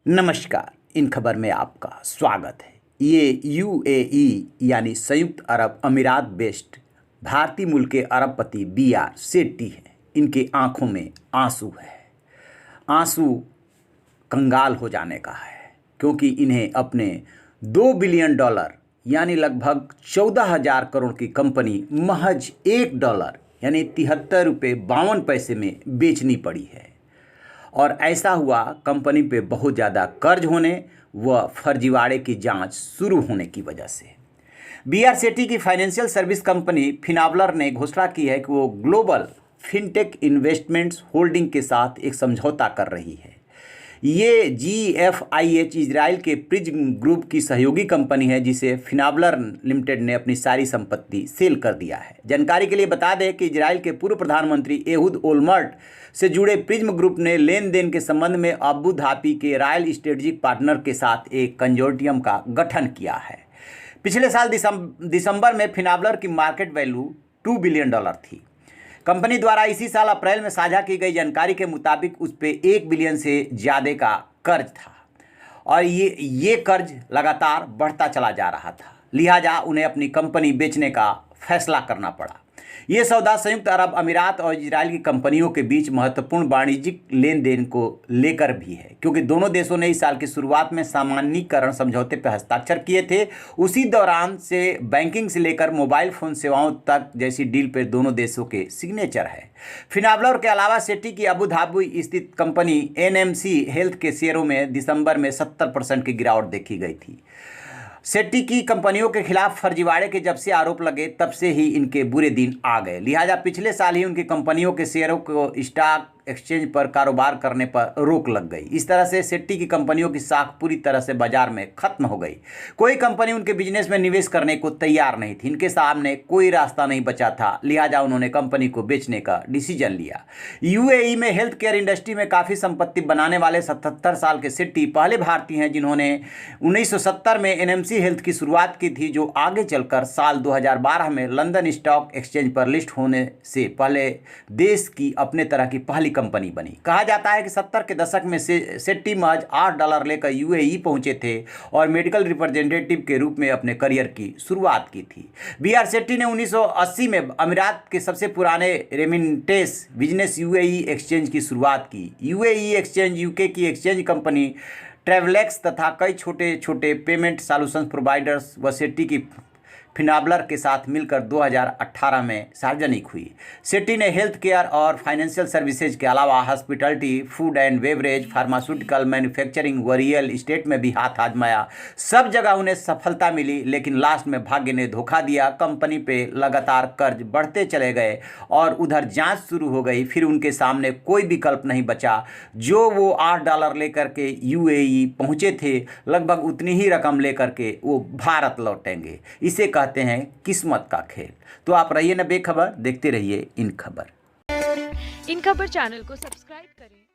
नमस्कार। इन खबर में आपका स्वागत है। ये यूएई यानी संयुक्त अरब अमीरात बेस्ड भारतीय मूल के अरबपति बीआर सेट्टी हैं। इनके आंखों में आंसू है। आंसू कंगाल हो जाने का है, क्योंकि इन्हें अपने $2 बिलियन यानी लगभग 14,000 करोड़ की कंपनी महज $1 यानी 73 रुपये 52 पैसे में बेचनी पड़ी है। और ऐसा हुआ कंपनी पे बहुत ज़्यादा कर्ज होने व फर्जीवाड़े की जांच शुरू होने की वजह से। बीआर सेट्टी की फाइनेंशियल सर्विस कंपनी फिनाबलर ने घोषणा की है कि वो ग्लोबल फिनटेक इन्वेस्टमेंट्स होल्डिंग के साथ एक समझौता कर रही है। ये GFIH इजराइल के प्रिज्म ग्रुप की सहयोगी कंपनी है, जिसे फिनाबलर लिमिटेड ने अपनी सारी संपत्ति सेल कर दिया है। जानकारी के लिए बता दें कि इजराइल के पूर्व प्रधानमंत्री एहुद ओलमर्ट से जुड़े प्रिज्म ग्रुप ने लेन देन के संबंध में अबू धाबी के रॉयल स्ट्रेटेजिक पार्टनर के साथ एक कंजोर्टियम का गठन किया है। पिछले साल दिसंबर में फिनाबलर की मार्केट वैल्यू $2 बिलियन थी। कंपनी द्वारा इसी साल अप्रैल में साझा की गई जानकारी के मुताबिक उस पर 1 बिलियन से ज़्यादा का कर्ज था और ये कर्ज लगातार बढ़ता चला जा रहा था। लिहाजा उन्हें अपनी कंपनी बेचने का फैसला करना पड़ा। ये सौदा संयुक्त अरब अमीरात और इजराइल की कंपनियों के बीच महत्वपूर्ण वाणिज्यिक लेन देन को लेकर भी है, क्योंकि दोनों देशों ने इस साल की शुरुआत में सामान्यीकरण समझौते पर हस्ताक्षर किए थे। उसी दौरान से बैंकिंग से लेकर मोबाइल फ़ोन सेवाओं तक जैसी डील पर दोनों देशों के सिग्नेचर है। फिनाबलर के अलावा सेट्टी की अबू धाबी स्थित कंपनी NMC हेल्थ के शेयरों में दिसंबर में 70% की गिरावट देखी गई थी। सेट्टी की कंपनियों के खिलाफ फर्जीवाड़े के जब से आरोप लगे तब से ही इनके बुरे दिन आ गए। लिहाजा पिछले साल ही उनकी कंपनियों के शेयरों को स्टॉक एक्सचेंज पर कारोबार करने पर रोक लग गई। इस तरह से सेट्टी की कंपनियों की साख पूरी तरह से बाजार में खत्म हो गई। कोई कंपनी उनके बिजनेस में निवेश करने को तैयार नहीं थी। इनके सामने कोई रास्ता नहीं बचा था। लिहाजा उन्होंने कंपनी को बेचने का डिसीजन लिया। यूएई में हेल्थ केयर इंडस्ट्री में काफ़ी संपत्ति बनाने वाले 77 साल के सेट्टी पहले भारतीय हैं जिन्होंने 1970 में NMC हेल्थ की शुरुआत की थी, जो आगे चलकर साल 2012 में लंदन स्टॉक एक्सचेंज पर लिस्ट होने से पहले देश की अपने तरह की पहली कंपनी बनी। कहा जाता है कि 70 के दशक में सेट्टी महज $8 लेकर यूएई पहुंचे थे और मेडिकल रिप्रेजेंटेटिव के रूप में अपने करियर की शुरुआत की थी। बीआर सेट्टी ने 1980 में अमीरात के सबसे पुराने रेमिटेंस बिजनेस यूएई एक्सचेंज की शुरुआत की। यूएई एक्सचेंज यूके की एक्सचेंज कंपनी ट्रैवलेक्स तथा कई छोटे छोटे पेमेंट सॉल्यूशंस प्रोवाइडर्स व सेट्टी की फिनाबलर के साथ मिलकर 2018 में सार्वजनिक हुई। सेट्टी ने हेल्थ केयर और फाइनेंशियल सर्विसेज के अलावा hospitality, food and beverage, pharmaceutical, manufacturing व रियल इस्टेट में भी हाथ आजमाया। सब जगह उन्हें सफलता मिली, लेकिन लास्ट में भाग्य ने धोखा दिया। कंपनी पे लगातार कर्ज बढ़ते चले गए और उधर जांच शुरू हो गई। फिर उनके सामने कोई विकल्प नहीं बचा। जो वो $8 लेकर के यूएई पहुँचे थे, लगभग उतनी ही रकम लेकर के वो भारत लौटेंगे। इसे कहते हैं किस्मत का खेल। तो आप रहिए न बेखबर, देखते रहिए इन खबर। इन खबर चैनल को सब्सक्राइब करें।